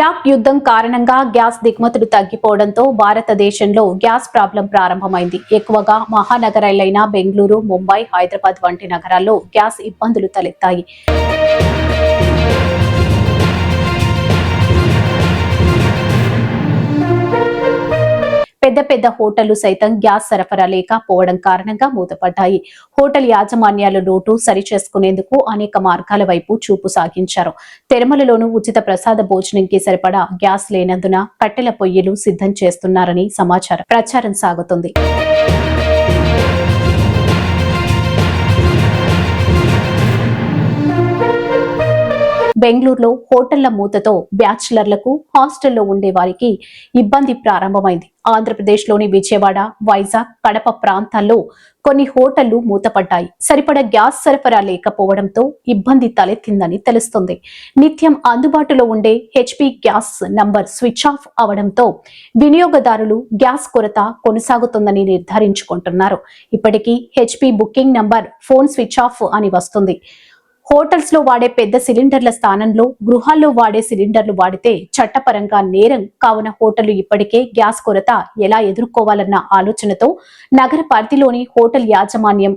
Iraq యుద్ధం కారణంగా gas దిగుమతులు తగ్గిపోవడంతో భారతదేశంలో గ్యాస్ ప్రాబ్లం ప్రారంభమైంది. ఎక్కువగా మహానగరాలైన బెంగళూరు, ముంబై, హైదరాబాద్ వంటి నగరాల్లో గ్యాస్ ఇబ్బందులు తలెత్తాయి. పెద్ద పెద్ద హోటళ్లు సైతం గ్యాస్ సరఫరా లేకపోవడం కారణంగా మూతపడ్డాయి. హోటల్ యాజమాన్యాలు లోటు సరిచేసుకునేందుకు అనేక మార్గాల వైపు చూపు సాగించారు. తిరుమలలోనూ ఉచిత ప్రసాద భోజనంకి సరిపడా గ్యాస్ లేనందున కట్టెల పొయ్యిలు సిద్ధం చేస్తున్నారని ప్రచారం సాగుతుంది. బెంగళూరులో హోటళ్ల మూతతో బ్యాచిలర్లకు, హాస్టల్లో ఉండే వారికి ఇబ్బంది ప్రారంభమైంది. ఆంధ్రప్రదేశ్లోని విజయవాడ, వైజాగ్, కడప ప్రాంతాల్లో కొన్ని హోటళ్లు మూతపడ్డాయి. సరిపడ గ్యాస్ సరఫరా లేకపోవడంతో ఇబ్బంది తలెత్తిందని తెలుస్తుంది. నిత్యం అందుబాటులో ఉండే HP gas number switch off అవడంతో వినియోగదారులు గ్యాస్ కొరత కొనసాగుతుందని నిర్ధారించుకుంటున్నారు. ఇప్పటికీ HP booking number phone switch off అని వస్తుంది. హోటల్స్ లో వాడే పెద్ద సిలిండర్ల స్థానంలో గృహాల్లో వాడే సిలిండర్లు వాడితే చట్టపరంగా నేరం కావున హోటళ్లు ఇప్పటికే గ్యాస్ కొరత ఎలా ఎదుర్కోవాలన్న ఆలోచనతో నగర పరిధిలోని హోటల్ యాజమాన్యం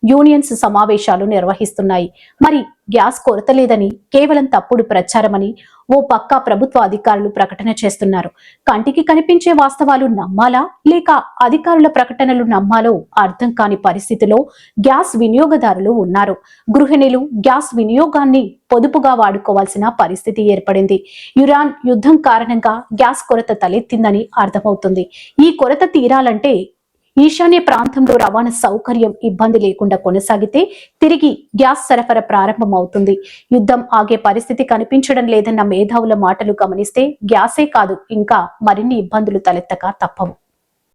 యూనియన్స్ సమావేశాలు నిర్వహిస్తున్నాయి. మరి గ్యాస్ కొరత లేదని కేవలం తప్పుడు ప్రచారమని ఓ పక్క ప్రభుత్వ అధికారులు ప్రకటన చేస్తున్నారు. కంటికి కనిపించే వాస్తవాలు నమ్మాలా లేక అధికారుల ప్రకటనలు నమ్మాలో అర్థం కాని పరిస్థితిలో గ్యాస్ వినియోగదారులు ఉన్నారు. గృహిణులు గ్యాస్ వినియోగాన్ని పొదుపుగా వాడుకోవాల్సిన పరిస్థితి ఏర్పడింది. ఇరాన్ యుద్ధం కారణంగా గ్యాస్ కొరత తలెత్తిందని అర్థమవుతుంది. ఈ కొరత తీరాలంటే ఈశాన్య ప్రాంతంలో రవాణా సౌకర్యం ఇబ్బంది లేకుండా కొనసాగితే తిరిగి గ్యాస్ సరఫరా ప్రారంభమవుతుంది. యుద్ధం ఆగే పరిస్థితి కనిపించడం లేదన్న మేధావుల మాటలు గమనిస్తే గ్యాసే కాదు ఇంకా మరిన్ని ఇబ్బందులు తలెత్తక తప్పవు.